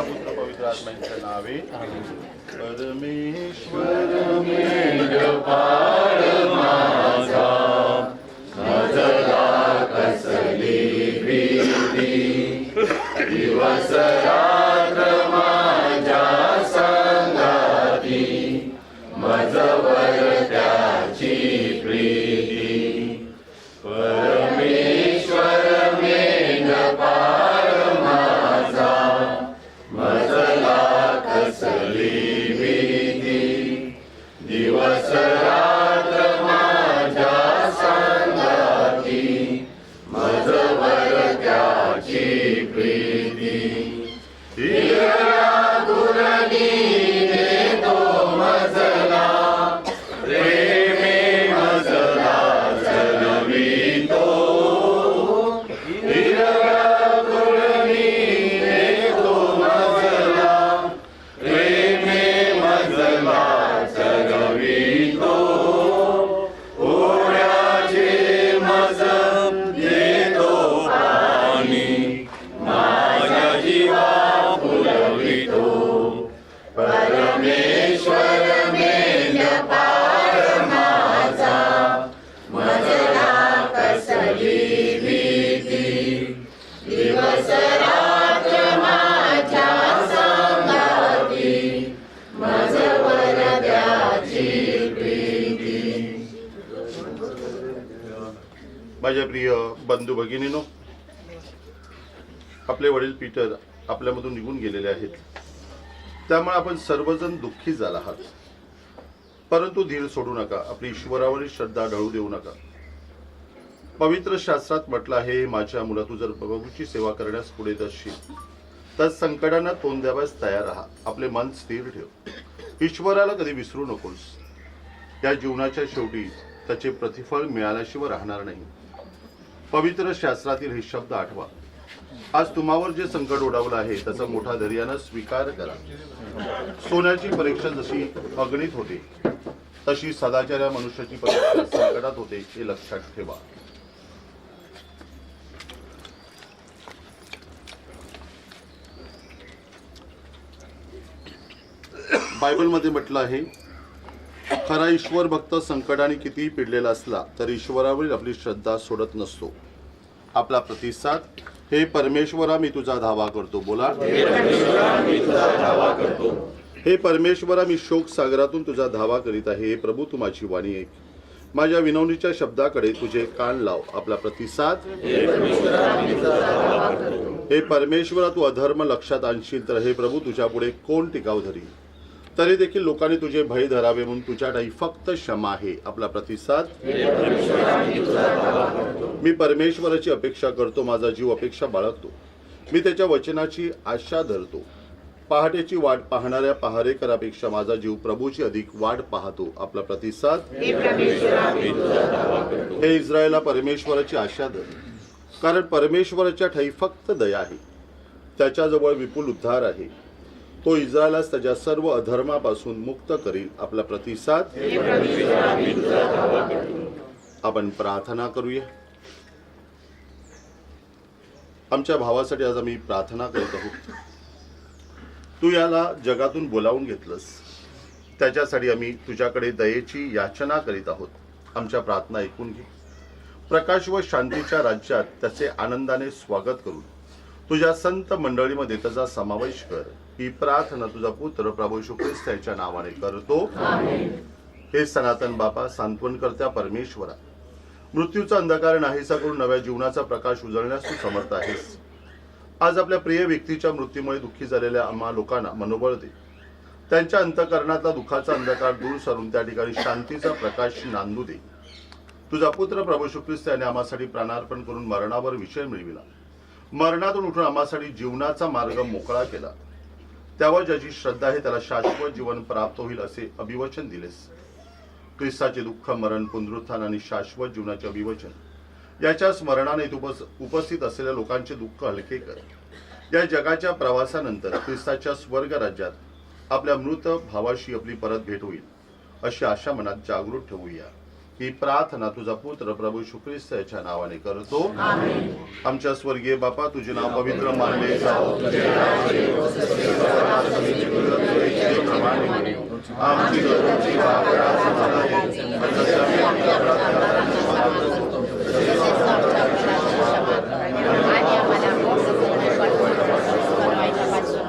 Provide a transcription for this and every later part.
पुत्र पवित्र आत्म्यांच्या नावे परमेश्वर मेघ पाळ माझा मजला कसली भीती दिवस रात्र माझ्या संगाती मजवर त्याची प्रीती परमेश्वर मेघ पाळ माझा मजला कसली भीती दिवस रात्र माझ्या संगाती मजवर त्याची प्रीती हिरव्या गुरणीने तो मजला प्रेमे मजला चलवितो हिरव्या गुरणीने तो मजला प्रेमे मजला चलवितो ओढ्याचे मज देतो पाणी माझ्या जीवा फुलवितो परमेश्वर मेघ पाळ माझा मजला कसली भीती दिवस रात्र माझ्या संगाती मजवर त्याची प्रीती। माझ्या प्रिय बंधू भगिनीनो, आपले वडील पीटर आपल्यामधून निघून गेलेले आहेत, त्यामुळे आपण सर्वजण दुःखी झाला आहात। परंतु धीर सोडू नका, आपली ईश्वरावरील श्रद्धा ढळू देऊ नका। पवित्र शास्त्रात म्हटलं आहे, माझ्या मुला तू जर प्रभूची सेवा करण्यास पुढे जाशील तर संकटांना तोंड द्यावयास तयार राहा। आपले मन स्थिर ठेव, ईश्वराला कधी विसरू नकोस। त्या जीवनाच्या शेवटी त्याचे प्रतिफळ मिळाल्याशिवाय राहणार नाही। पवित्र शास्त्रातील हे शब्द आठवा। आज तुम्हावर जे संकट ओढावलं आहे त्याचा मोठा धैर्याने स्वीकार करा। सोन्याची परीक्षा जशी अगणित होते तशी सदाचार्या मनुष्याची परीक्षा संकटात होते, हे लक्षात ठेवा। बायबलमध्ये म्हटलं आहे, खरा ईश्वर भक्त संकटाने कितीही पिडलेला असला तर ईश्वरावरील आपली श्रद्धा सोडत नसतो। आपला प्रतिसाद, हे परमेश्वरा मी तुझा धावा करतो। बोला, हे परमेश्वरा मी शोक सागरातून तुझा धावा करीत आहे। हे प्रभू तू माझी वाणी ऐक, माझ्या विनवणीच्या शब्दाकडे तुझे कान लाव। आपला प्रतिसाद, हे परमेश्वरा तू अधर्म लक्षात आणशील तर हे प्रभू तुझ्या पुढे कोण टिकाव धरी। तरी देखील लोकांनी तुझे भय धरावे म्हणून तुझ्याकडे फक्त क्षमा आहे. आपला प्रतिसाद. मी परमेश्वराची अपेक्षा करतो, माझा जीव अपेक्षा बाळगतो. मी त्याच्या वचनाची आशा धरतो. पहाटेची वाट पाहणाऱ्या पहारेकरापेक्षा माझा जीव प्रभूची अधिक वाट पाहतो. आपला प्रतिसाद. हे इस्रायला परमेश्वराची आशा धर, कारण परमेश्वराच्या ठाई फक्त दया आहे. त्याच्याजवळ विपुल उद्धार आहे. तो इस्रायलास त्याच्या सर्व अधर्मापासून मुक्त करील. आपला प्रतिसाद. आपण प्रार्थना करूया. आमच्या भावासाठी आज आम्ही प्रार्थना करत आहोत. तू याला जगातून बोलावून घेतलंस, त्याच्यासाठी आम्ही तुझ्याकडे दयेची याचना करीत आहोत. आमच्या प्रार्थना ऐकून घे. प्रकाश व शांतीच्या राज्यात त्याचे आनंदाने स्वागत करून तुझ्या संत मंडळीमध्ये त्याचा समावेश कर. ही प्रार्थना तुझा पुत्र प्रभू येशू ख्रिस्त याच्या नावाने करतो. हे सनातन बापा, सांत्वन करत्या परमेश्वरा, मृत्यूचा अंधकार नाहीसा करून नव्या जीवनाचा प्रकाश उजळण्यास तू समर्थ आहेस. आज आपल्या प्रिय व्यक्तीच्या मृत्यूमुळे दुःखी झालेल्या आम्हा लोकांना मनोबळ दे. त्यांच्या अंतःकरणातला दुःखाचा अंधकार दूर सारून त्या ठिकाणी शांतीचा प्रकाश नांदू दे. तुझा पुत्र प्रभू येशू ख्रिस्त याने आम्हासाठी प्राणार्पण करून मरणावर विजय मिळविला. मरणातून उठून आम्हासाठी जीवनाचा मार्ग मोकळा केला. त्यावर ज्याची श्रद्धा आहे त्याला शाश्वत जीवन प्राप्त होईल असे अभिवचन दिलेस. ख्रिस्ताचे दुःख, मरण, पुनरुत्थान आणि शाश्वत जीवनाचे अभिवचन याच्या स्मरणाने उपस्थित असलेल्या लोकांचे दुःख हलके कर. या जगाच्या प्रवासानंतर ख्रिस्ताच्या स्वर्ग राज्यात आपल्या मृत भावाशी आपली परत भेट होईल अशी आशा मनात जागृत ठेवूया. ही प्रार्थना तुझा पुत्र प्रभू येशू ख्रिस्त याच्या नावाने करतो. आमच्या स्वर्गीय बापा, तुझे नाव पवित्र मानले जाओ. तुझे नाव येवो. आमची दररोजची भाकरी आज आम्हाला दे. जसे आम्ही आमच्या अपराधींना क्षमा करतो, तसेच आमच्या अपराधांना क्षमा कर. आणि आम्हाला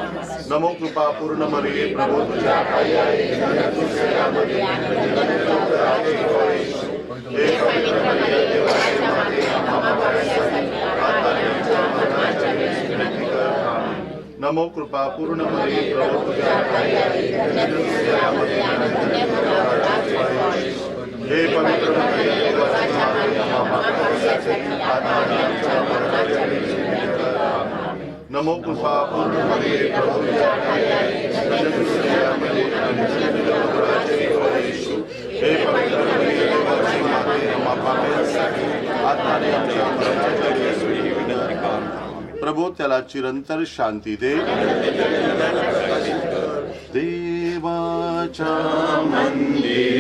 नमो कृपा पूर्ण मरिये, प्रभू तुझ्या ठाई आहे. तू स्त्रियांमध्ये पवित्र आहे. हे पवित्र मरिये, देवाच्या माते, आम्हा पापिष्ठांसाठी आता आणि आमच्या मरणाच्या वेळी विनंती कर. नमो कृपा पूर्ण मरिये, प्रभू तुझ्या ठाई आहे. तू स्त्रियांमध्ये हे पवित्र मरिये, देवाच्या माते, आम्हा पापिष्ठांसाठी आता आणि आमच्या मरणाच्या वेळी विनंती कर. नमो कृपा पूर्ण मरिये, प्रभू तुझ्या ठाई आहे. तू स्त्रियांमध्ये हे पवित्र मरिये, देवाची माते, आम्हा पापिष्ठांसाठी आता आणि आमच्या मरणाच्या वेळी विनंती कर. प्रभू त्याला चिरंतर शांती दे. देवाच्या मंदिरी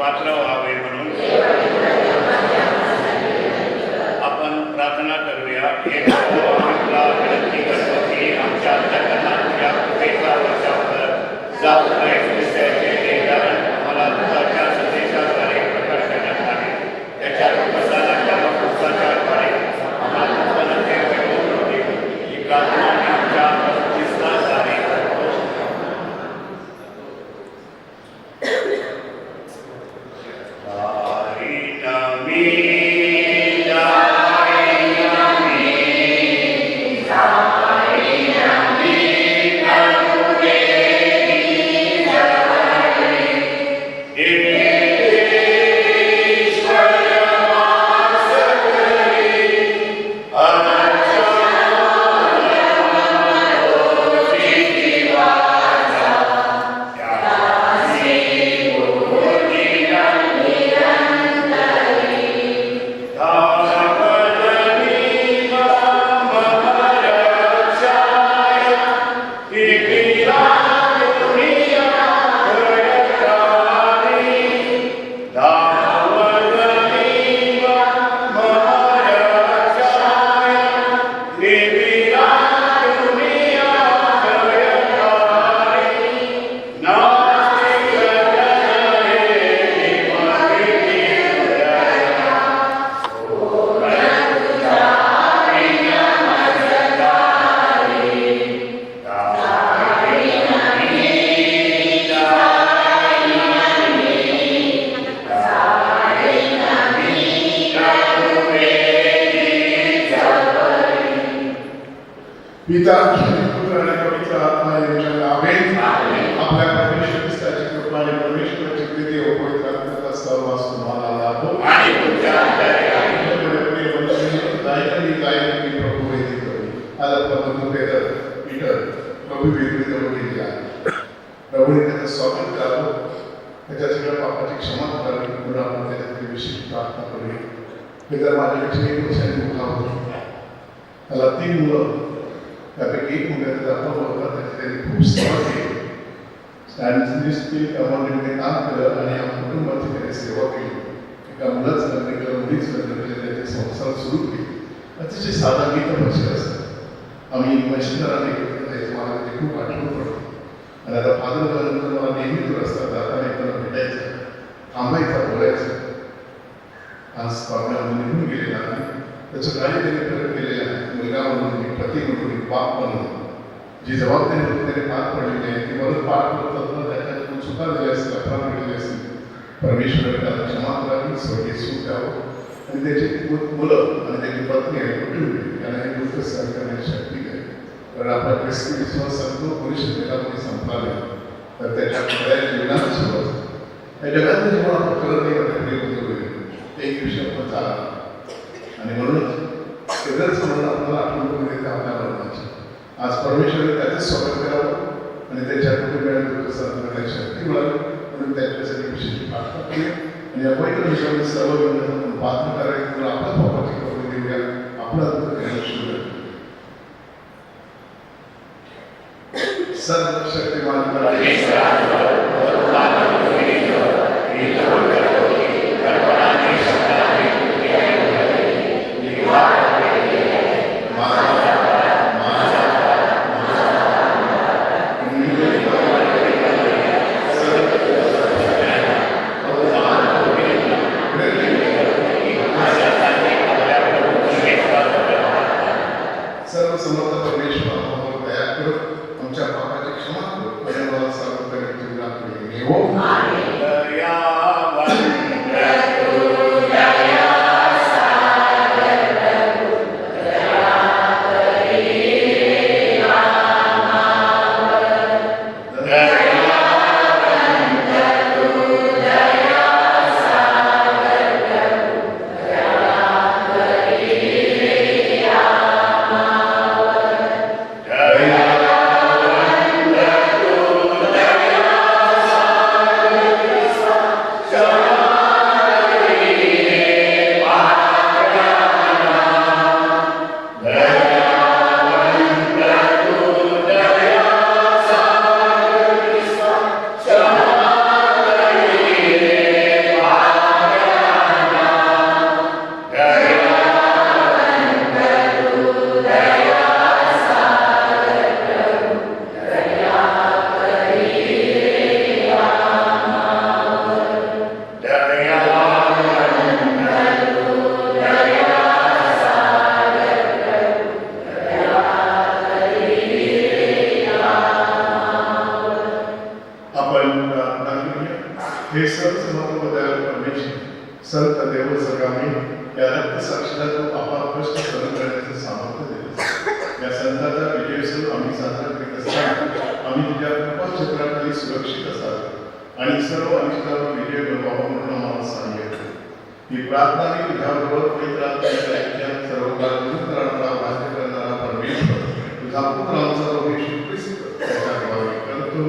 पात्र व्हावे म्हणून आपण प्रार्थना करूया. हे प्रभू, आम्हाला विनंती करतो की आमच्या अंतःकरणात तुझ्या कृपेचा वर्षाव कर. जात विषयाचे लेखन आम्हाला दुधाच्या संदेशाद्वारे प्रकट करण्यात आले. त्याच्या प्रसादाच्या पुस्तकाद्वारे आम्हाला उत्पन्नाचे वैभव होते. ही प्रार्थना मी आमच्या ख्रिस्ताद्वारे करतो. पिता पुत्र आणि पवित्र आत्मा यांच्या आमेन. आपल्या परमेश्वर ख्रिस्ताची कृपा आणि परमेश्वराची प्रीती व पवित्र आत्म्याचा सहवास तुम्हाला लाभो आणि तुमच्या अंतरे प्रभु वेदी करू. आज आपण मधुपेर पीटर प्रभू वेदी जवळ गेले आहे. प्रभूने त्याचं स्वागत करावं, त्याच्या सगळ्या पापाची क्षमा करावी म्हणून आपण त्याच्यासाठी विशेष प्रार्थना करूया. हे जर माझ्यापेक्षा 1 वर्षांनी मोठा होतो. त्याला 3 मुलं, त्यापैकी एक मुलगा दाखल होता. त्याची खूप सेवा केली. कंपनीमध्ये काम केलं आणि या कुटुंबाची त्याने सेवा केली. एका मुलाचं लग्न केलं, मुलीचं लग्न केलं, त्याचे संसार सुरू केले. अतिशय साधा गीत भाषा असतं. आम्ही मशिनराने एकत्र जायचं, मला ते खूप आठवण पडतं. आणि आता फादर झाल्यानंतर मला नेहमीच रस्ता जाताना एकदा भेटायचं, थांबायचं, बोलायचं. आज पाहुण्यामध्ये निघून गेलेला आहे. त्याचं काही त्याने फरक केलेला आहे. मुलगा म्हणून, पती म्हणून, बाप म्हणून जी जबाबदारी होती त्याने पार पडलेली आहे ती मला पार करत असताना त्याच्यातून चुका झाल्या असतील, अपराध घडले असतील. परमेश्वराने त्याला क्षमा करावी, स्वर्गीय सुख द्यावं आणि त्याची मुलं आणि त्याची पत्नी आणि कुटुंब यांना हे दुःख सहन करण्याची शक्ती द्यावी. कारण आपला ख्रिस्ती विश्वास सांगतो परिषदेला कोणी संपला नाही तर त्याच्या खऱ्या जीवनात सुरुवात या जगातलं जेव्हा आपण करत नाही होईल एक विषय आपण चालला आणि म्हणूनच तेवढंच म्हणून आपल्याला आठवण करून देते आपल्या मरणाची. आज परमेश्वराने त्याचंच स्वागत करावं आणि त्याच्या कुटुंबियांना सहन करण्याची शक्ती मिळावी म्हणून त्याच्यासाठी विशेष प्रार्थना केली. आणि या पवित्र विषयामध्ये सर्व विनंती पात्र करायची म्हणून आपल्या पापाची करून देऊया, आपला दुःख घेणं सुरू सर्व शक्तिमान हे सर्व समर्पण परमेश्वर संत देव सगळ्यांनी या रक्त साक्षीला तो आपाप कष्ट सहन करण्याचं सामर्थ्य दिलं. या संतांचा विजयोत्सव आम्ही साजरा करीत असताना आम्ही तुझ्या कृपा क्षेत्राखाली सुरक्षित असावे आणि सर्व अनिष्टावर विजय मिळवावा म्हणून आम्हाला सहाय्य कर. ही प्रार्थना मी तुझ्याबरोबर पवित्र आत्म्याच्या सर्व काळ नियुक्त राहणारा राज्य करणारा परमेश्वर तुझा पुत्र आमचा प्रभू येशू ख्रिस्त त्याच्या द्वारे करतो.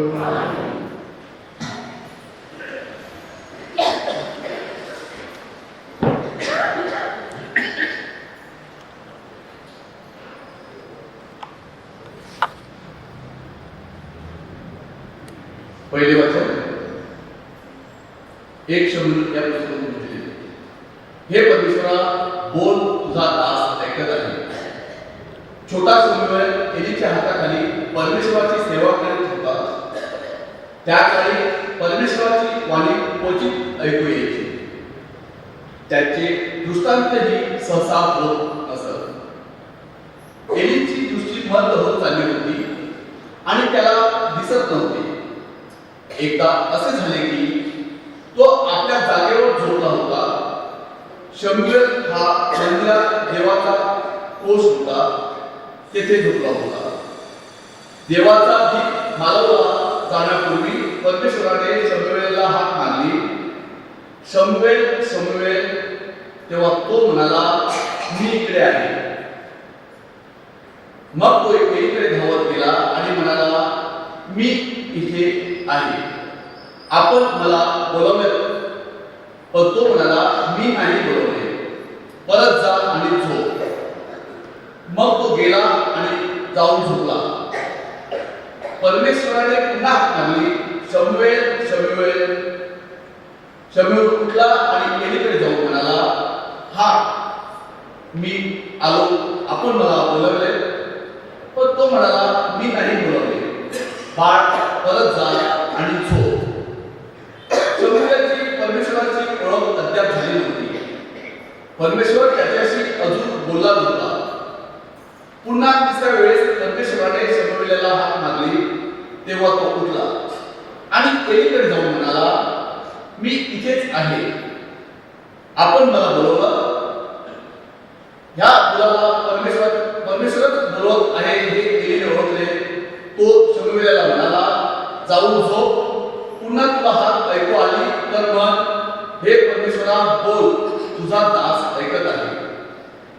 पहिले वचन 1 शमूएल या पुस्तकातून घेतले. हे परमेश्वरा, बोल, तुझा दास ऐकत आहे. छोटा शमूएल एलीच्या हाताखाली परमेश्वराची सेवा करीत होता. त्या काळी परमेश्वराची वाणी क्वचित ऐकू यायची. त्याचे दृष्टांतही सहसा होत असत. एलीची दृष्टी मंद होत चालली होती आणि त्याला दिसत नव्हते. एकदा असे झाले की तो आपल्या जागेवर झोपला होता. शमूएल हा मंदिरात देवाचा कोष होता, तेथे झोपला होता. देवाचा दीप मालवला जाण्यापूर्वी परमेश्वराने शमूएलला हाक मारली, शमूएल, शमूएल. तेव्हा तो म्हणाला, मी इकडे आहे. मग तो एकीकडे धावत गेला आणि म्हणाला, मी इथे आहे. आपण मला बोलवले? पण तो म्हणाला, मी नाही बोलवले. परत जा आणि झोप. मग तो गेला आणि जाऊन झोपला. परमेश्वराने पुन्हा हाक मारली, शमूएल, शमूएल. शमूएल उठला आणि एलीकडे जाऊन म्हणाला, हा, मी आलो. आपण मला बोलवले? पण तो म्हणाला, मी नाही बोलवले. बाळ, परत जा आणि झोप. शमूएलची परमेश्वराची ओळख अद्याप झाली नव्हती. परमेश्वर त्याच्याशी अजून बोलला नव्हता. पुन्हा तिसऱ्या वेळेस परमेश्वराने शमूएलला हाक मारली. तेव्हा तो उठला आणि एलीकडे जाऊन म्हणाला, मी इथेच आहे. आपण मला बोलवलं? ह्या मुलाला परमेश्वरच बोलवत आहे हे एलीने ओळखले. तो शमूएलला म्हणाला, जाऊन झोप. पुन्हा तुला हाक ऐकू आली तर म्हण, हे परमेश्वरा, बोल, तुझा दास ऐकत आहे.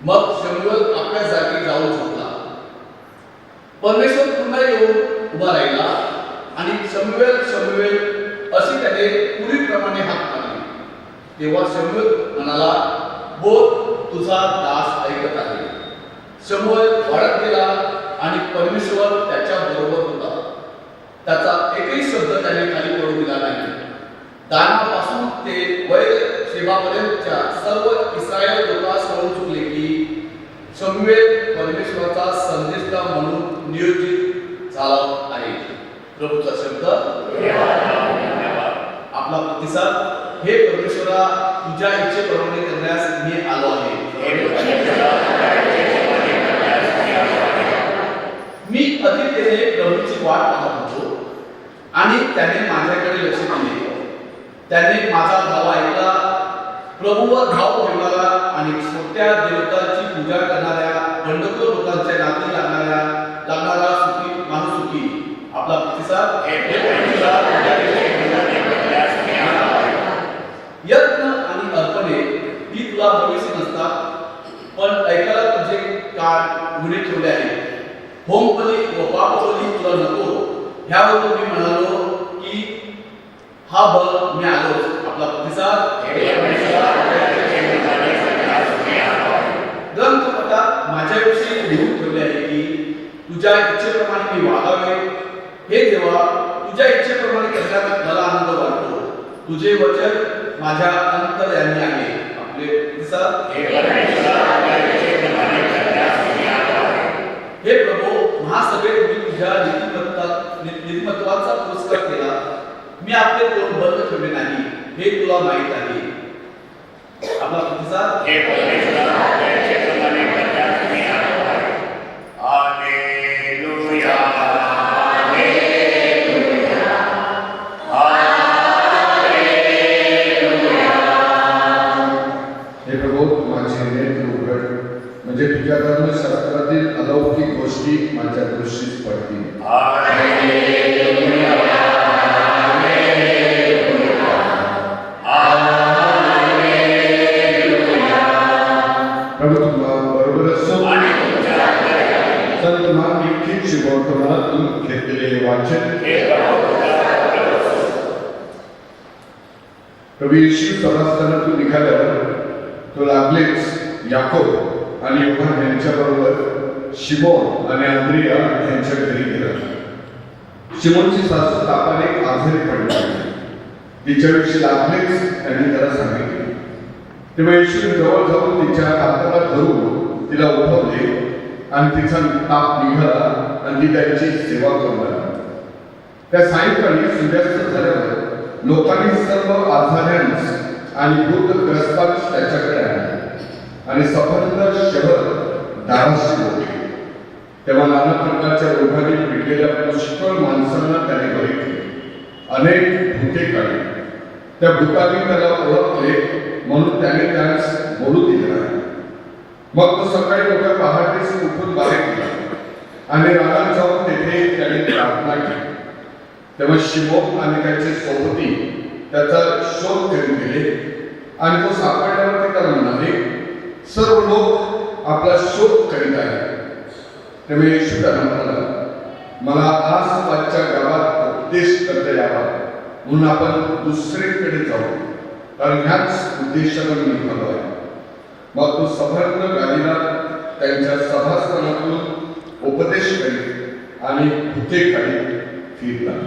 मग शमूएल आपल्या जागी जाऊन झोपला. परमेश्वर पुन्हा येऊन उभा राहिला आणि शमूएल, शमूएल अशी त्याने पूर्वीप्रमाणे हाक मारली. तेव्हा शमूएल म्हणाला, बोल, तुझा दास ऐकत आहे. शमूएल वाढत गेला आणि परमेश्वर त्याच्या बरोबर होता. त्याचा एकही शब्द त्याने खाली पडू दिला नाही. दानापासून ते वैरशेबापर्यंतच्या सर्व इस्रायल लोकांस कळून चुकले की शमूएल परमेश्वराचा संदेष्टा म्हणून नियोजित झाला आहे. प्रभूचा शब्द. आपला प्रतिसाद. हे परमेश्वरा, तुझ्या इच्छेप्रमाणे करण्यास मी आलो आहे. मी अतिथेने प्रभूची वाट पाहत होतो आणि त्याने माझ्याकडे लक्ष दिले. त्याने माझा धावा ऐकला. प्रभूवर धाव ठेवणारा आणि छोट्या देवतांची पूजा करणाऱ्या बंडखोर लोकांच्या नाती लागणारा सुखी माणूस सुखी. आपला प्रतिसाद. यज्ञ आणि अर्पणे ही तुला हवीशी नसतात, पण ऐकायला तुझे कान उघडे ठेवले आहे. होमबली व पापबली तुला नको. ह्यावरून मी म्हणालो की हा बघ, मी आलोच. आपला प्रतिसाद. ग्रंथपटात माझ्याविषयी लिहून ठेवले आहे की तुझ्या इच्छेप्रमाणे मी वागावे. हे देवा, तुझ्या इच्छेप्रमाणे करण्यात मला आनंद वाटतो. तुझे वचन माझ्या अंतर्यामी आहे. आपले प्रतिसाद. हे प्रभू, महासभेत मी तुझ्या नीतिमत्वाचा पुरस्कार केला. मी आपले तोंड बंद ठेवले नाही, हे तुला माहित आहे. आपला प्रतिसाद. Hallelujah, hallelujah. प्रभू येशू सभास्थानातून निघाल्यावर तो लागलेच याकोब आणि योहान यांच्याबरोबर शिमोन आणि आंद्रिया यांच्या घरी गेला. शिमोनची सासू तापाने आजारी पडली. तिच्याविषयी लागलेच त्यांनी त्याला सांगितले. तेव्हा येशूने जवळ जाऊन तिच्या हाताला धरून तिला उठवले आणि तिचा ताप निघाला आणि ती त्यांची सेवा करू लागली. त्या सायंकाळी सूर्यास्त झाल्यावर लोकांनी सर्व आजाऱ्यांस आणि भूतग्रस्तांस त्याच्याकडे आणले आणि सफरजन शहर दाराशी बोलले. तेव्हा नाना प्रकारच्या रोगाने पिडलेल्या पुष्कळ माणसांना त्याने बरे केले. अनेक भूते काढली. त्या भूतांनी त्याला ओळखले म्हणून त्याने त्यास बोलू दिले नाही. मग तो सकाळी लोक पहाटेच उठून बाहेर गेला आणि रानात जाऊन तेथे त्याने प्रार्थना केली. तेव्हा शिमोन आणि त्याचे सोबती त्याचा शोध करीत गेले आणि तो सापडल्यावर ते त्याला म्हणाले, सर्व लोक आपला शोध करीत आहेत. तेव्हा येशू त्यांना म्हणाला, मला आसपासच्या गावात उपदेश करता यावा म्हणून आपण दुसरीकडे जाऊ, कारण ह्याच उद्देशाने मी निघालो आहे. मग तो सभर्ण गाडीला त्यांच्या सभास्थानातून उपदेश करीत आणि भूते काढीत फिरला.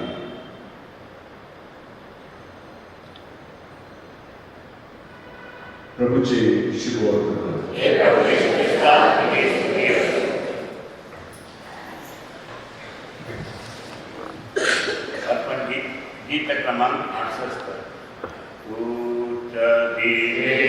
प्रभूचे शुभवर्तमान. आपण गीत क्रमांक 68 उच्च दिले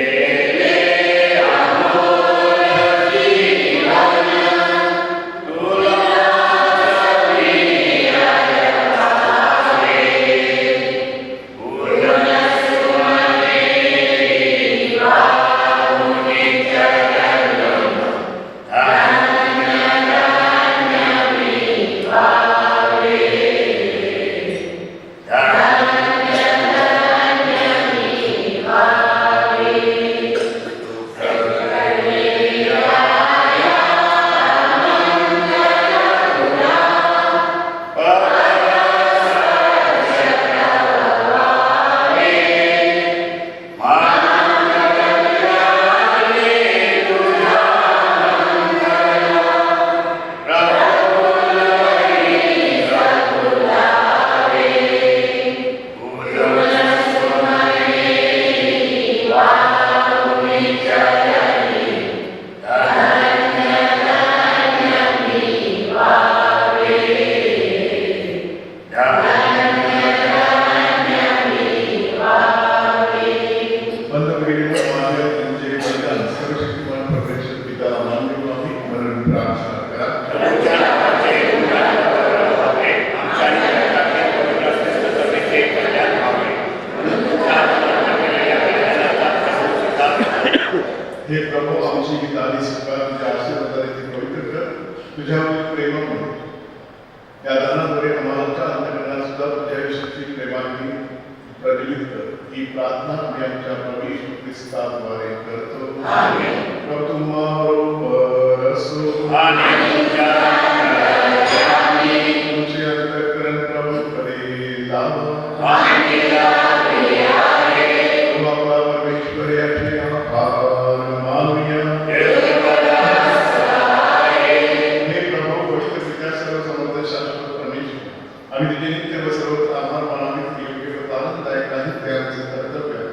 हे प्रभू आमची ही दानी स्वीकार तुझ्या आशीर्वादाने ती पवित्र कर. तुझ्यावरील प्रेमामुळे या दानाद्वारे आम्हाला अंतकरणात सुद्धा तुझ्याविषयीची प्रेमाने प्रज्वलित कर. ही प्रार्थना आम्ही आमच्या प्रभू येशू ख्रिस्ताद्वारे करतो. प्रभू तुम्हाबरोबर असो. तुमचे अंतःकरण प्रभूकडे लावा. आपला परमेश्वर याचे आभार मानूया. हे प्रभू पवित्र पिता सर्व समर्थ शाश्वत परमेश्वर, आम्ही तुझे नित्य व सर्वत्र आभार मानावे की योग्य व आनंददायक आहे ते आमचे कर्तव्य आहे.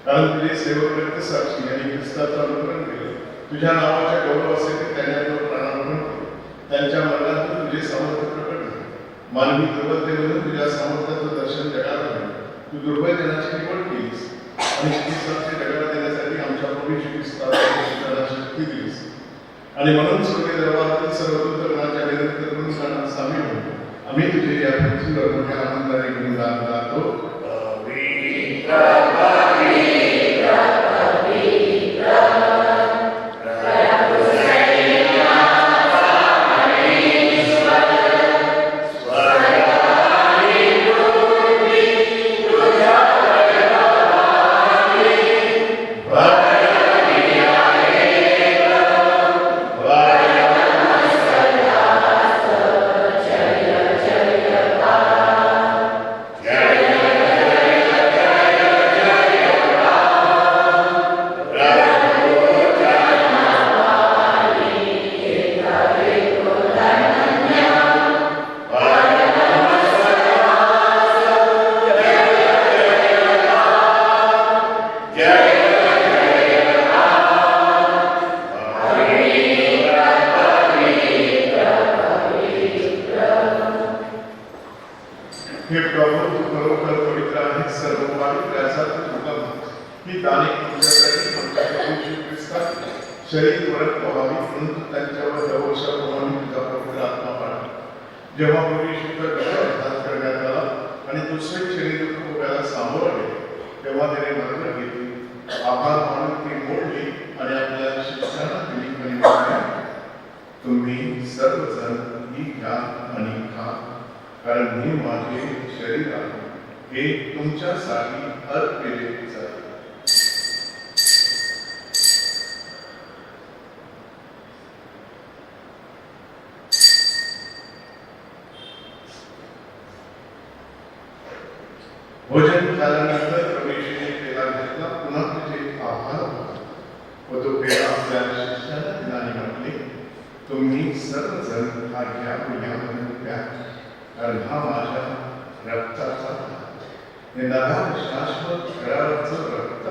कारण तुझे सेवक रक्तसाक्षी आणि ख्रिस्ताचं अनुकरण केले. तुझ्या नावाच्या गौरवासाठी त्याने आपलं प्राणार्पण केले. त्यांच्या मरणातून तुझे सामर्थ्य प्रकट झाले. मानवी दुर्बलतेमधून तुझ्या सामर्थ्याचं दर्शन जगात आले. तू दुर्बल जनाची निवड केलीस आणि ख्रिस्ताचे जगाला देण्यासाठी आमच्या प्रभू येशू ख्रिस्ताला शक्ती दिलीस. आणि म्हणून स्वर्गीय दरबारातील सर्व दूतगणाच्या विनंती करून जाण्यात सामील होतो. आम्ही तुझे या पृथ्वीवर मोठ्या आनंदाने गुणगान गातो. प्रभू तू खरोखर पवित्र आहे, सर्व पावित्र्याचा तू उगम ही दाने तुझ्यासाठी आमच्या प्रभू श्री ख्रिस्ताचे शरीर परत व्हावी म्हणून तू त्यांच्यावर दवशाप्रमाणे तुझा पवित्र आत्मा पाठव. जेव्हा पूर्वी शुद्ध घात करण्यात आला आणि दुसरे शरीर उभ्याला सामोरं गेले तेव्हा त्याने मात्र घेतली, आभार मानून ती मोडली आणि आपल्या शिष्यांना दिली आणि म्हणाले, तुम्ही सर्वजण ही घ्या आणि खा, कारण हे माझे शरीर आहे, हे तुमच्यासाठी अर्पण केले जाईल. भोजन झाल्यानंतर प्रवेशीने पेला घेतला, पुन्हा तुझे आभार मानले व तो पेला आपल्या शिष्याला दिला आणि म्हटले, तुम्ही सर्वजण हा घ्या व यामधून प्या, कारण हा माझ्या रक्ताचा भाग, हे नव्या शाश्वत कराराचं रक्त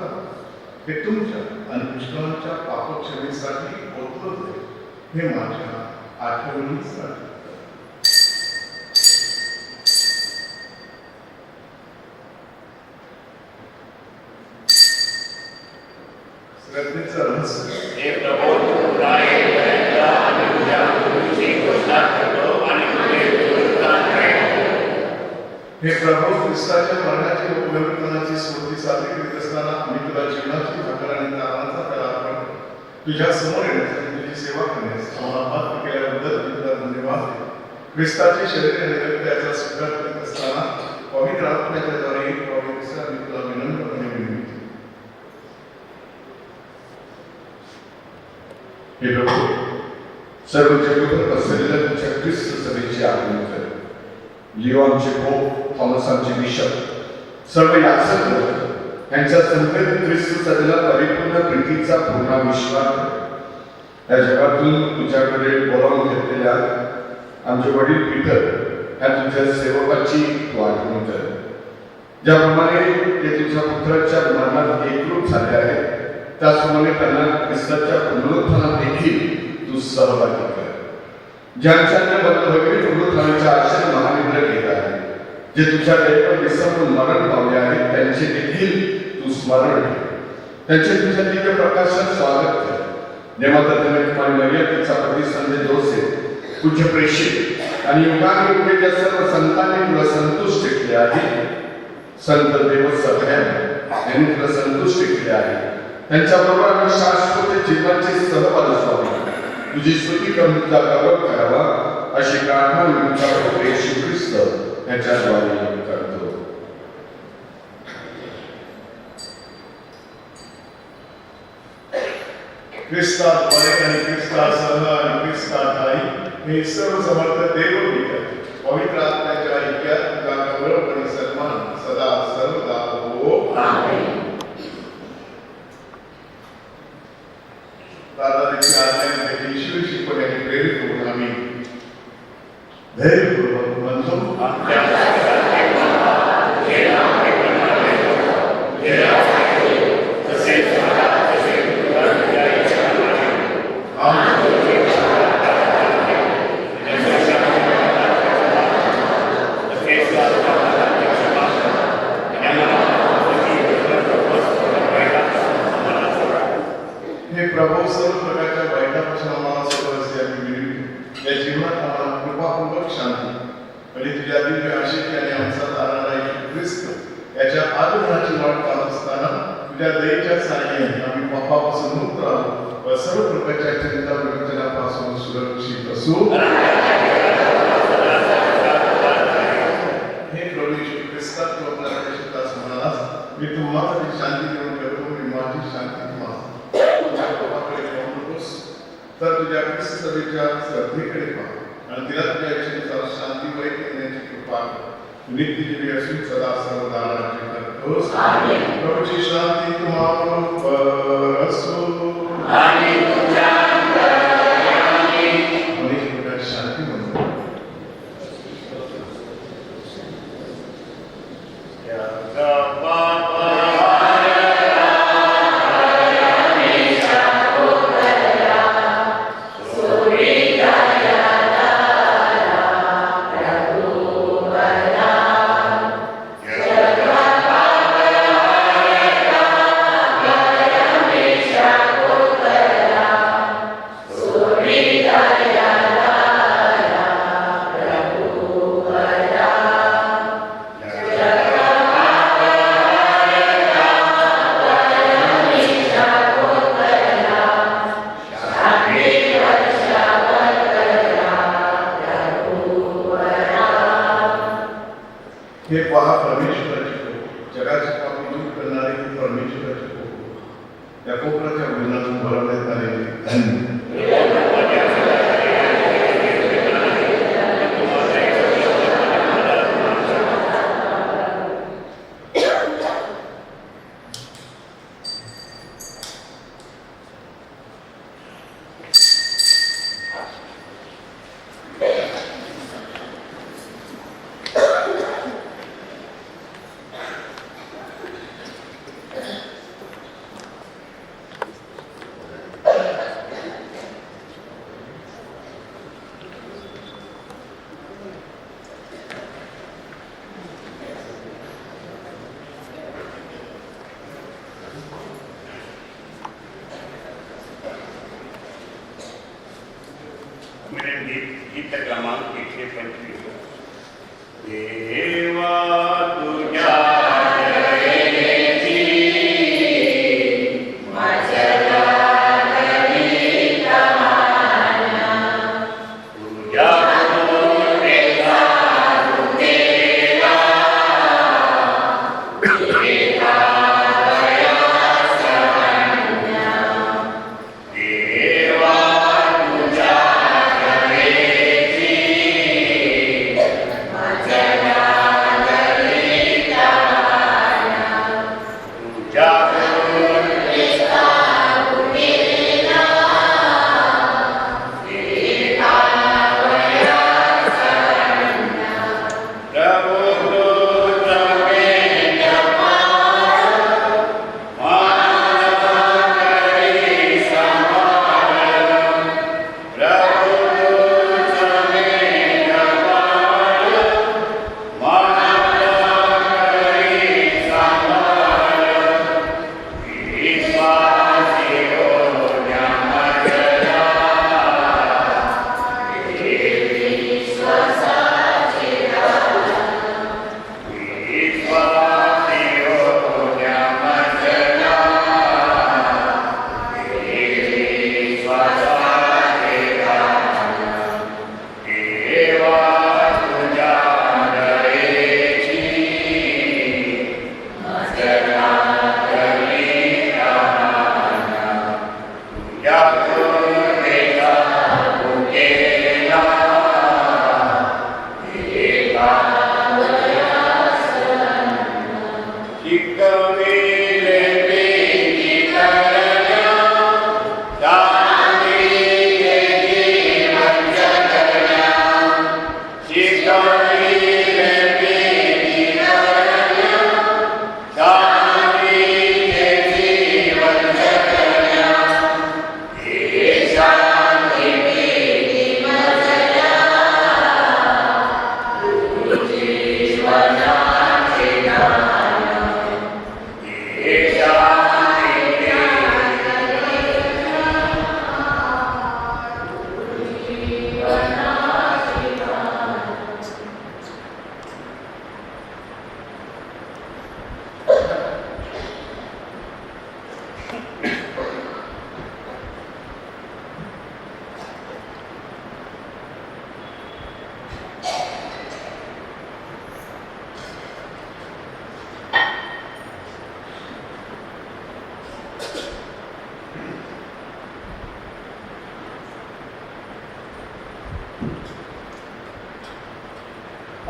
हे तुमच्या आणि पुष्कळांच्या पापक्षमेसाठी ओतलं जाईल, हे माझ्या आठवणीसाठी. श्रद्धेचं रहस्य हे प्रभू तू राहीपर्यंत आम्ही तुझ्या मृत्यूची घोषणा करतो आणि तुझे पुनरुत्थान करतो. हे प्रभू ख्रिस्ताच्या मरणाची व पुनरुत्थानाची स्मृती साजरी करीत असताना आम्ही तुला जीवनाची भाकर आणि प्राणांचा त्याला अर्पण तुझ्या समोर येण्यासाठी तुझी सेवा करण्यास आम्हाला पात्र केल्याबद्दल मी तुला धन्यवाद देतो. ख्रिस्ताचे शरीर आणि रक्त याचा स्वीकार करीत असताना पवित्र आत्म्याच्या द्वारे पवित्र आम्ही तुला विनम्रपणे विनंती. हे प्रभू, सर्व जगभर पसरलेल्या तुझ्या ख्रिस्त सभेची आगमन कर. लिओ आमचे पोप, थॉमस आमचे बिशप, सर्व याचक लोक यांच्या संकलित ख्रिस्त सभेला परिपूर्ण प्रीतीचा पूर्ण विश्वास कर. या जगातून तुझ्याकडे बोलावून घेतलेल्या आमचे वडील पीटर या तुझ्या सेवकाची तू आठवण कर. ज्याप्रमाणे ते तुझ्या पुत्राच्या मरणात एकरूप झाले आहेत, त्याचप्रमाणे त्यांना ख्रिस्ताच्या पुनरुत्थानात देखील तू सहभागी कर. ज्यांच्या भगवीत पुनरुत्थानाच्या आशेने महानिद्रा केला आहे, जे तुझ्या दैवात विसरून मरण पावले आहेत, त्यांचे देखील तू स्मरण ठेव. त्यांचे तुझ्या दिव्य प्रकाशात स्वागत कर. देवाचा कुमारी मरिया, तिचा पती संत जोसेफ, पूज्य प्रेषित आणि युगानुयुगे ज्या सर्व संतांनी तुला संतुष्ट केले आहे, संत देव सगळ्यांना यांनी तुला संतुष्ट केले आहे, त्यांच्याबरोबर आम्ही शाश्वत जीवनाचे सहभागी व्हावे, तुझी स्तुती करून तुझा गौरव करावा, अशी प्रार्थना मी तुझ्या प्रभू येशू ख्रिस्त याच्याद्वारे करतो. ख्रिस्ताद्वारे आणि ख्रिस्तासह आणि ख्रिस्ताताई हे सर्व समर्थ देव विकत पवित्र आत्म्याच्या ऐक्यात तुझा गौरव आणि सन्मान सदा सर्वदा हो. आमेन. दादाची आज्ञा ईश्वरी शिकवण्याने प्रेरित होऊन आम्ही धैर्यपूर्वक म्हणतो, हे प्रभू सर्व प्रकारच्या वाईटापासून आम्हाला सोडवण्याची आम्ही विनंती. या जीवनात आम्हाला कृपापूर्वक शांती आणि तुझ्या दिव्य आशेची आणि आमचा तारणारा येशू ख्रिस्त याच्या आगमनाची वाट पाहत असताना तुझ्या दयेच्या साहाय्याने आम्ही पापापासून मुक्त राहू व सर्व प्रकारच्या चिंता प्रवचनापासून सुरक्षित असू. हे प्रभू येशू ख्रिस्ता, तू आपल्या शिकतास म्हणालास, मी तुम्हाला शांती देऊन करतो, मी माझी शांती तुम्हाला. तर तुझ्या ख्रिस्त सभेच्या श्रद्धेकडे पहा आणि तिला तुझ्या इच्छेनुसार शांती व येण्याची कृपा कर. नित्य जीवी असून सदा सर्वदा राज्य करतोस. प्रभूची शांती तुम्हाला असो. शांती म्हणतो. हे पहा परमेश्वराची कोप, जगाचे पाप दूर करणारे परमेश्वराची कोप. या कोपराच्या भजनातून भरवण्यात आलेले धन्य. गीत क्रमांक 125. देवा तुझ्या दयेची तुझ्या करुणेचा तुझेला देवा तुझ्या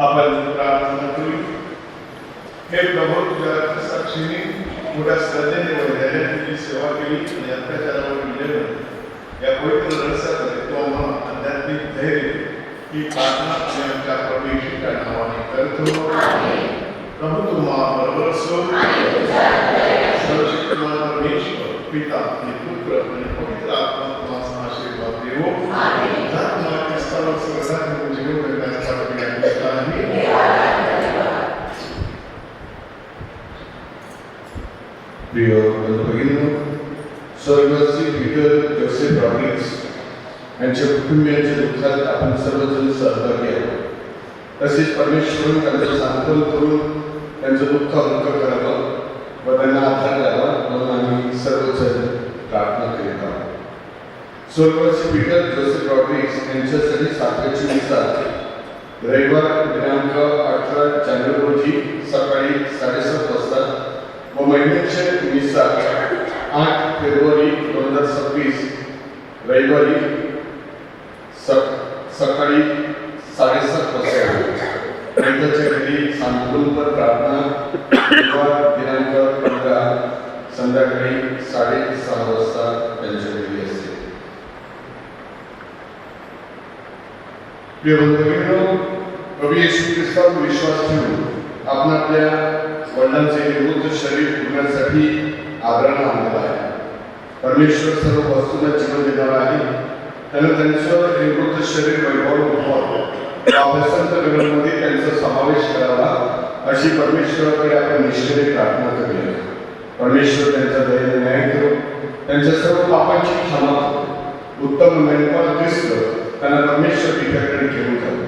आपण प्रार्थना करू. हे प्रभू, तुझ्या साक्षीने मोठ्या श्रद्धेने व धैर्याने तुझी सेवा केली आणि अत्याचारावर विजय या पवित्र रहस्यामध्ये तो आम्हाला आध्यात्मिक धैर्य ही प्रार्थना आणि आमच्या प्रभू येशूच्या नावाने करतो. प्रभू तुम्हा बरोबर असो. सर्वशक्तिमान परमेश्वर पिता आणि पुत्र आणि पवित्र आत्मा तुम्हाला आशीर्वाद देवो. तुम्हाला ख्रिस्तावर सगळ्यांना जीवन करण्यासाठी प्रिय बंधू, स्वर्गवासी पीटर जोसेफ रॉड्रिग्स यांच्या कुटुंबियांच्या दुःखात आपण सर्वजण सहभागी आहोत. तसेच परमेश्वरून त्यांचं सांत्वन करून त्यांचं दुःख हलकं करावं व त्यांना आधार द्यावा म्हणून आम्ही सर्वजण प्रार्थना करीत आहोत. स्वर्गवासी पीटर जोसेफ रॉड्रिग्स यांच्यासाठी 7 रविवार दिनांक दिनांक 18 जानेवारी रोजी सकाळी 7:30 वाजता व महिन्याचे निसार 8 फेब्रुवारी 2026 रविवारी सकाळी 7:30 वाजता त्यांच्या घरी सांत्वनपर प्रार्थना बुधवार दिनांक 15 संध्याकाळी 6:30 वाजता त्यांच्या घरी असते. प्रिय बंधूंनो, प्रभू येशू ख्रिस्तावर विश्वास ठेवून आपण आपल्या वडिलांचे निवृत्त शरीर घेण्यासाठी आदराने आणलेला आहे. परमेश्वर सर्व वस्तूंना जीवन देणारा आहे. त्यानं त्यांचं निवृत्त शरीर वैभव वसंत ग्रहांमध्ये त्यांचा समावेश करावा अशी परमेश्वराकडे आपण निश्चयाने प्रार्थना करूया. परमेश्वर त्यांचा दयेने न्याय करो, त्यांच्या सर्व पापांची क्षमा करो. उत्तम मेंढपाळ ख्रिस्त त्यांना परमेश्वर पित्याकडे घेऊन जातो.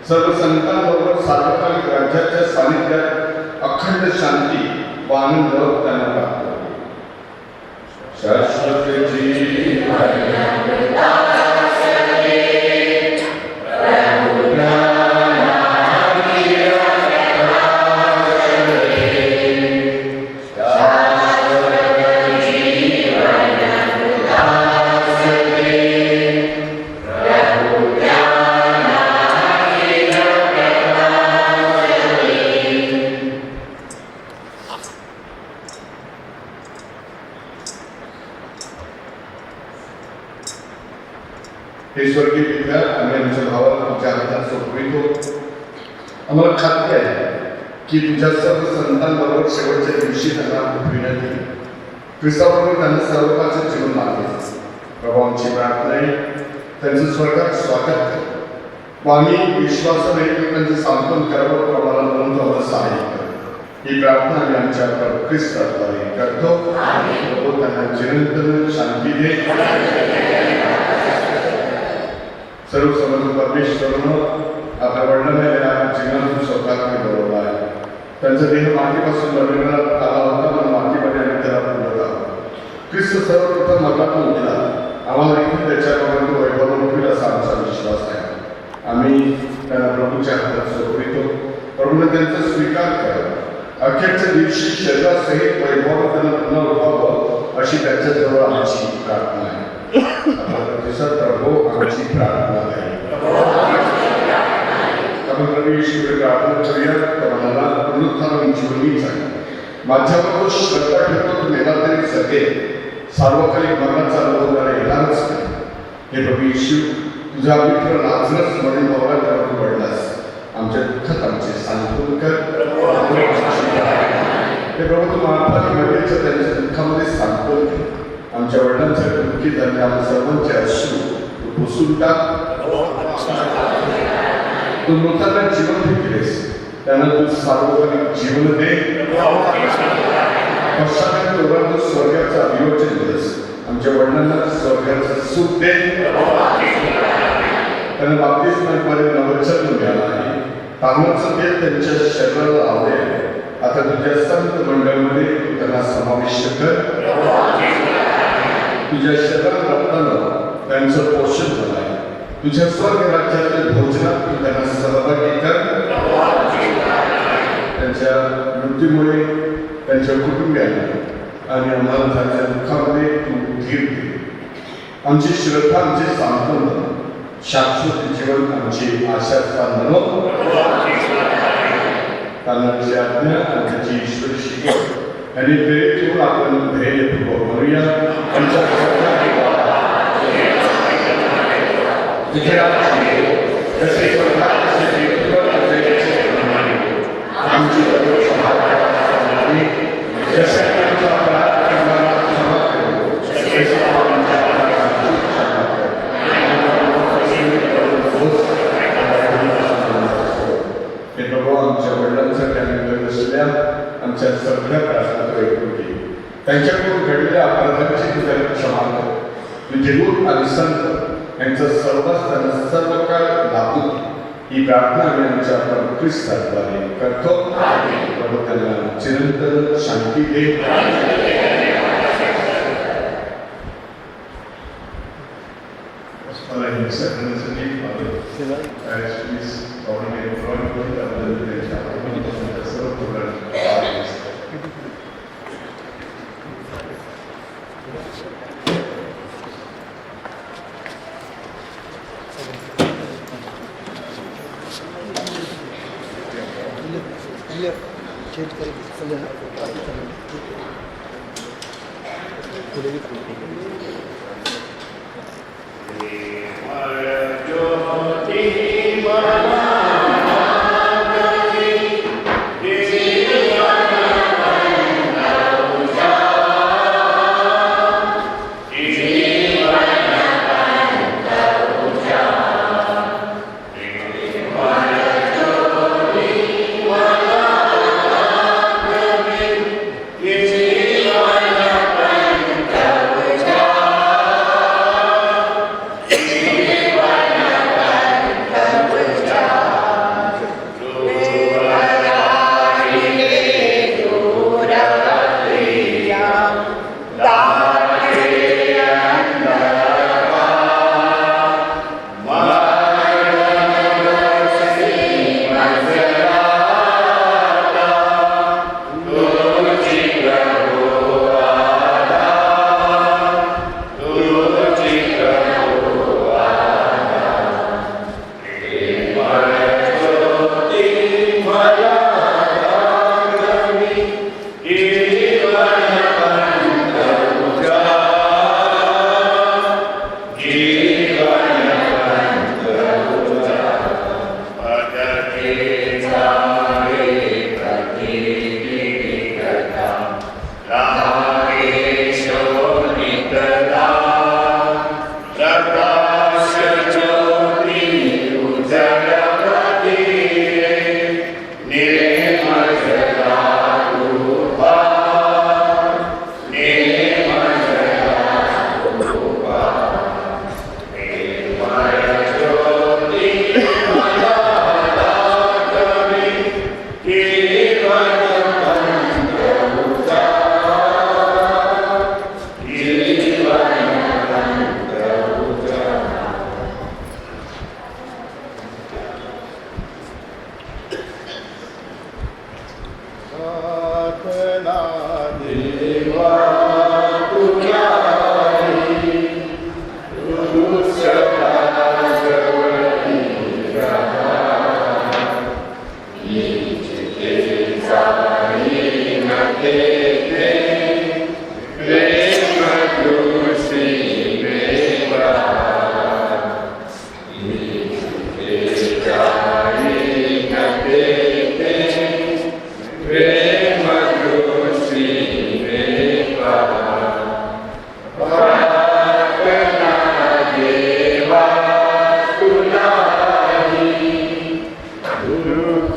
सर्व संतांबरोबर सार्वकालिक राज्याच्या सानिध्यात अखंड शांती व आनंद त्यांना प्राप्त होतो. शाश्वत जीवन हे स्वर्गीय पित्या, आम्ही आमच्या भावाला तुझ्या हातात सोपवितो. आम्हाला खात्री आहे की तुझ्या सर्व संतांबरोबर शेवटच्या दिवशी त्यांना उठविण्यात येईल. ख्रिस्ताबरोबर त्यांना सर्वकाचं जीवन लागले. प्रभू, आमची प्रार्थना आहे त्यांचं स्वर्गात स्वागत कर व आम्ही विश्वासाने एकमेकांचे सांत्वन करावं व आम्हाला नोंदवलं सहाय्य कर. ही प्रार्थना आम्ही आमच्या ख्रिस्ताद्वारे करतो. प्रभू, त्यांना चिरंतन शांती दे. सर्व समज परमेश्वरनं आपल्या वडिलांना जीवनातून स्वतःकडे बोलवलं आहे. त्यांचा देह मातीपासून बनवण्यात आला होता म्हणून मातीमध्ये आणि त्याला बोलवला. ख्रिस्त सर्वप्रथम मरणातून उठला. आम्हाला देखील त्याच्याबरोबर वैभव होईल असा आमचा विश्वास आहे. आम्ही त्यांना प्रभूच्या हातात सोपवितो. प्रभूने त्यांचा स्वीकार करावा. अखेरच्या दिवशी शरीरासहित वैभव त्यांना पुन्हा उठवावं अशी त्यांच्याजवळ आमची प्रार्थना आहे. प्रतिसाद प्रभू आमची प्रार्थना आहे. आपण प्रभू येशूकडे प्रार्थना करूया. मला पुनरुत्थान जीवनीच आहे. माझ्यावर तो श्रद्धा ठेवतो तो मेला तरी सगळे सार्वकालिक मरणाचा अनुभव त्याला येणारच नाही. हे प्रभू येशू, तुझा मित्र लाजरस म्हणून भावाला त्यावर पडलास. आमच्या दुःखात आमचे सांत्वन कर. हे प्रभू, तू महात्मा मर्याच्या त्यांच्या दुःखामध्ये सांत्वन कर. आमच्या वडिलांचे दुःखी झाले आम्हा सर्वांचे अश्रू तू पुसून टाक. तू मृतांना जीवन दिलेस, त्यांना तू सार्वकालिक जीवन दे. पश्चात तोरण स्वर्गाचं अभियोजन दिलंस. आमच्या वडिलांना स्वर्गाचं सुख दे. त्यांना बाप्तिस्माद्वारे नवजन्म मिळाला आहे. तारणाचं तेल त्यांच्या शरीराला लावले. आता तुझ्या संत मंडळामध्ये तू त्यांना समाविष्ट कर. तुझ्या शरीरात रक्तानं त्यांचं पोषण झालं आहे. तुझ्या स्वर्ग राज्यातील भोजनात तू त्यांना सहभागी कर. त्यांच्या मृत्यूमुळे त्यांच्या कुटुंबियांना आणि आम्हाला झालेल्या दुःखामध्ये तू धीर दे. आमची श्रद्धा, आमचे सांत्वन, शाश्वत जीवन, आमची आशा स्थान तांदळाची आज्ञा आणि त्याची ईश्वर शिकव आणि प्रेरित होऊन आपण धैर्यपूर्वक म्हणूया. आमच्या आमच्या वडिलांसाठी आम्ही करत असलेल्या आमच्या सगळ्या प्रार्थना ऐकून घे. त्यांच्याकडून घडलेल्या अपराधांची तू त्यांना क्षमा कर. तुझे गुरु आणि संत यांचं सर्व काळ लाभून ही प्रार्थना आम्ही आमच्या ख्रिस्ताद्वारे करतो. प्रभू त्यांना चिरंतन शांती दे. सगळ्यांसाठी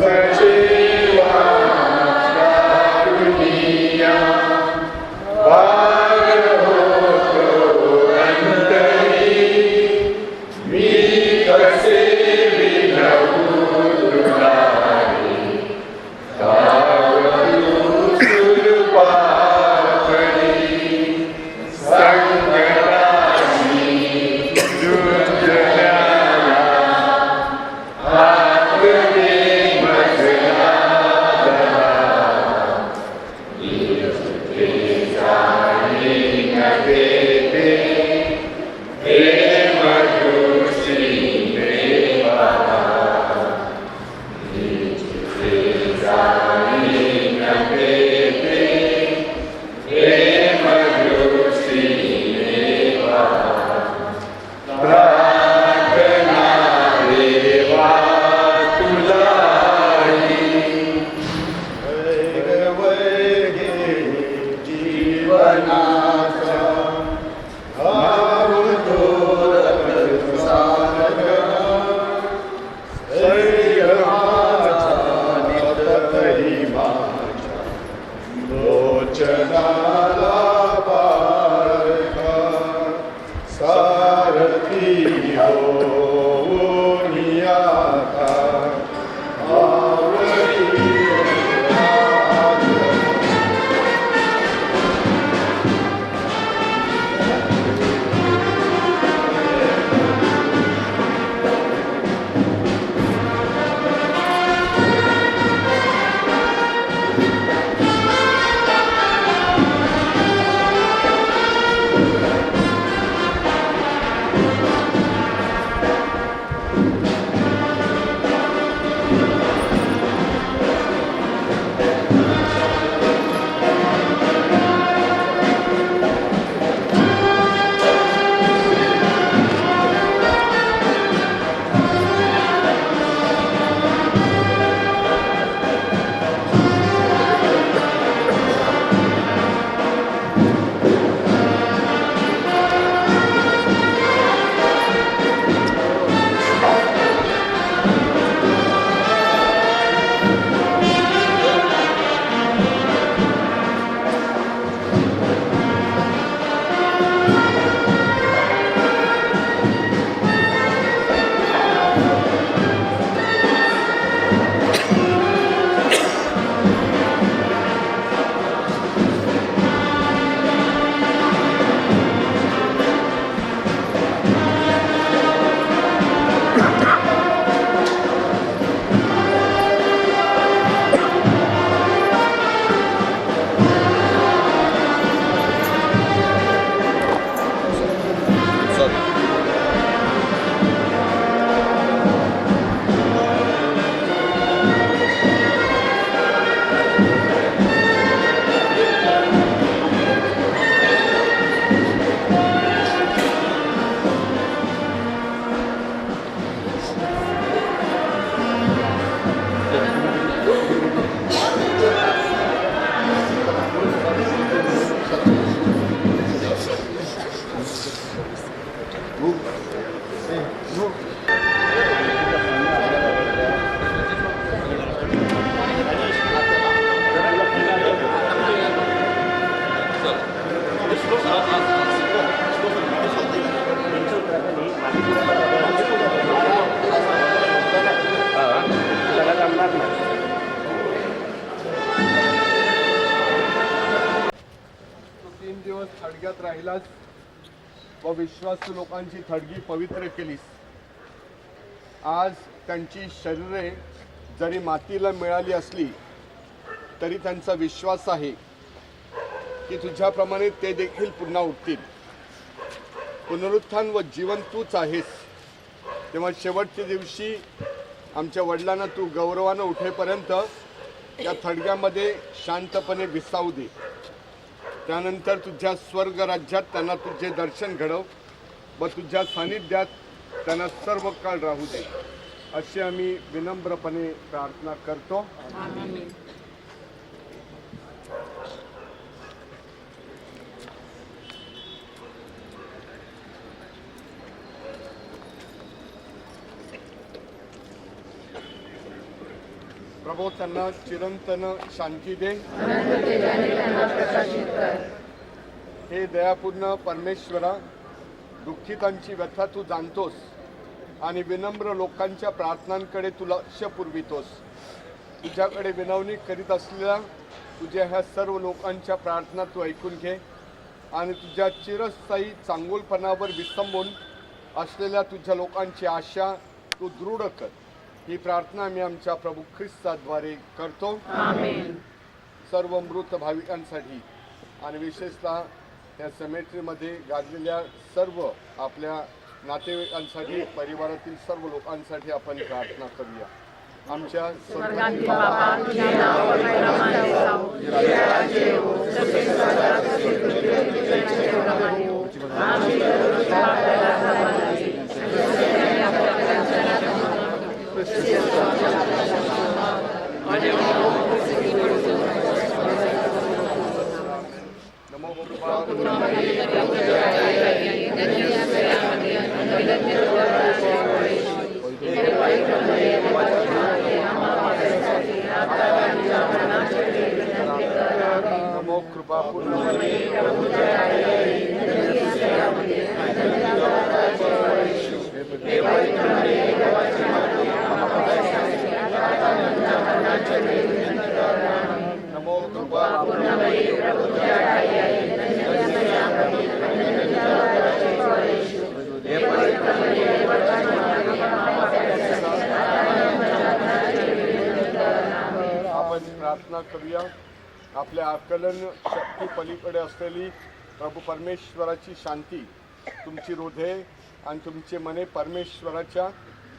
Durukajiwa, Karunia. थडग्यात राहिलास व विश्वासू लोकांची थडगी पवित्र केलीस. आज त्यांची शरीरे जरी मातीला मिळाली असली तरी त्यांचा विश्वास आहे की तुझ्याप्रमाणे ते देखील पुन्हा उठतील. पुनरुत्थान व जीवन तूच आहेस. तेव्हा शेवटच्या दिवशी आमच्या वडिलांना तू गौरवानं उठेपर्यंत या थडग्यामध्ये शांतपणे विसावू दे. त्यानंतर तुझ्या स्वर्ग राज्यात त्यांना तुझे दर्शन घडव व तुझ्या सानिध्यात त्यांना सर्व काळ राहू दे, अशी आम्ही विनम्रपणे प्रार्थना करतो. प्रभू त्यांना चिरंतन शांती दे. हे दयापूर्ण परमेश्वरा, दुःखितांची व्यथा तू जाणतोस आणि विनम्र लोकांच्या प्रार्थनांकडे तू लक्ष पुरवितोस. तुझ्याकडे विनवणी करीत असलेल्या तुझ्या ह्या सर्व लोकांच्या प्रार्थना तू ऐकून घे आणि तुझ्या चिरस्थायी चांगुलपणावर विसंबून असलेल्या तुझ्या लोकांची आशा तू दृढ कर. ही प्रार्थना मी आमच्या प्रभू ख्रिस्ताद्वारे करतो. सर्व मृत भाविकांसाठी आणि विशेषतः या सेमेट्रीमध्ये गाजलेल्या सर्व आपल्या नातेवाईकांसाठी, परिवारातील सर्व लोकांसाठी आपण प्रार्थना करूया. आमच्या स्वर्गातील बाबा, तुझे नाव पवित्रमाने जाओ, तुझे राज्य येवो, जसे स्वर्गात तसे पृथ्वीवर तुझे जेवणाप्रमाणे हो. आमची दररोजची भाकरी आज आम्हाला दे, आणि आपल्या कर्तव्यात आम्हाला माफ कर. तसेच आमच्या पापांना आणि नमो नमो कृपा पूर्ण नमो कृपा आपण प्रार्थना करूया. आपल्या आकलन शक्ती पलीकडे असलेली प्रभू परमेश्वराची शांती तुमची हृदये आणि तुमचे मने परमेश्वराच्या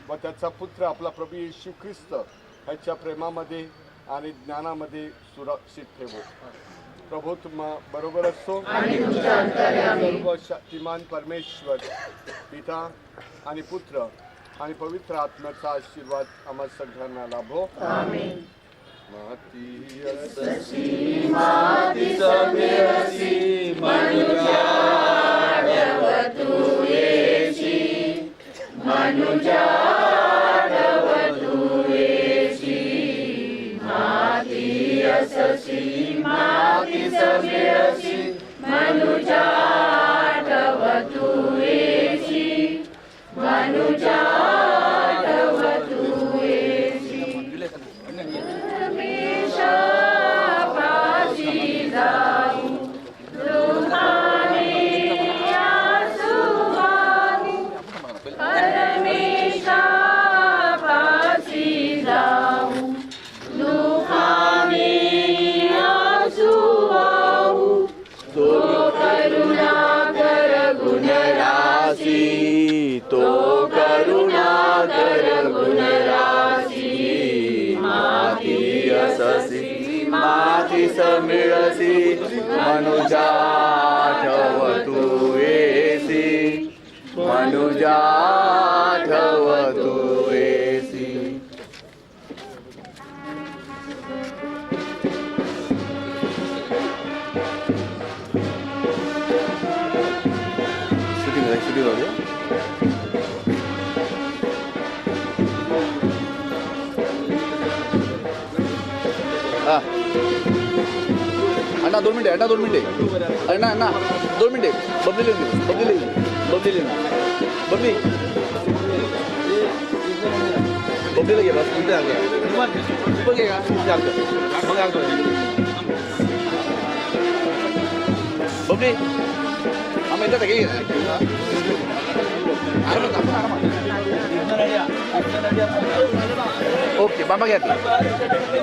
व त्याचा पुत्र आपला प्रभू येशू ख्रिस्त ह्याच्या प्रेमामध्ये आणि ज्ञानामध्ये सुरक्षित ठेवो. प्रभू तुम्हा बरोबर असतो. सर्व शक्तिमान परमेश्वर पिता आणि पुत्र आणि पवित्र आत्म्याचा आशीर्वाद आम्हा सगळ्यांना लाभो. समिळसी मनुजा ठवतु येसी, मनुजा ठवतु येसी. शूटिंग होते. हा अण्णा 2 मिनिटे, अण्णा 2 मिनिटे, अण्णा अण्णा 2 मिनिटे. बबली बबली बबली बबली बबलीला घे बस. बघ का Oke. Amin dah lagi. Oke, mama get.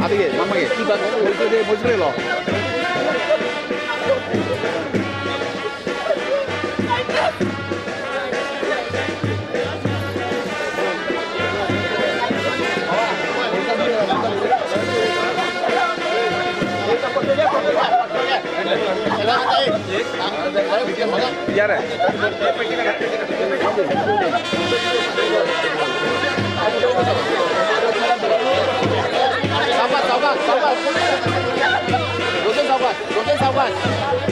Abi get, mama get. Tiba mujre lo. Biar ya. Sahabat. Sahabat.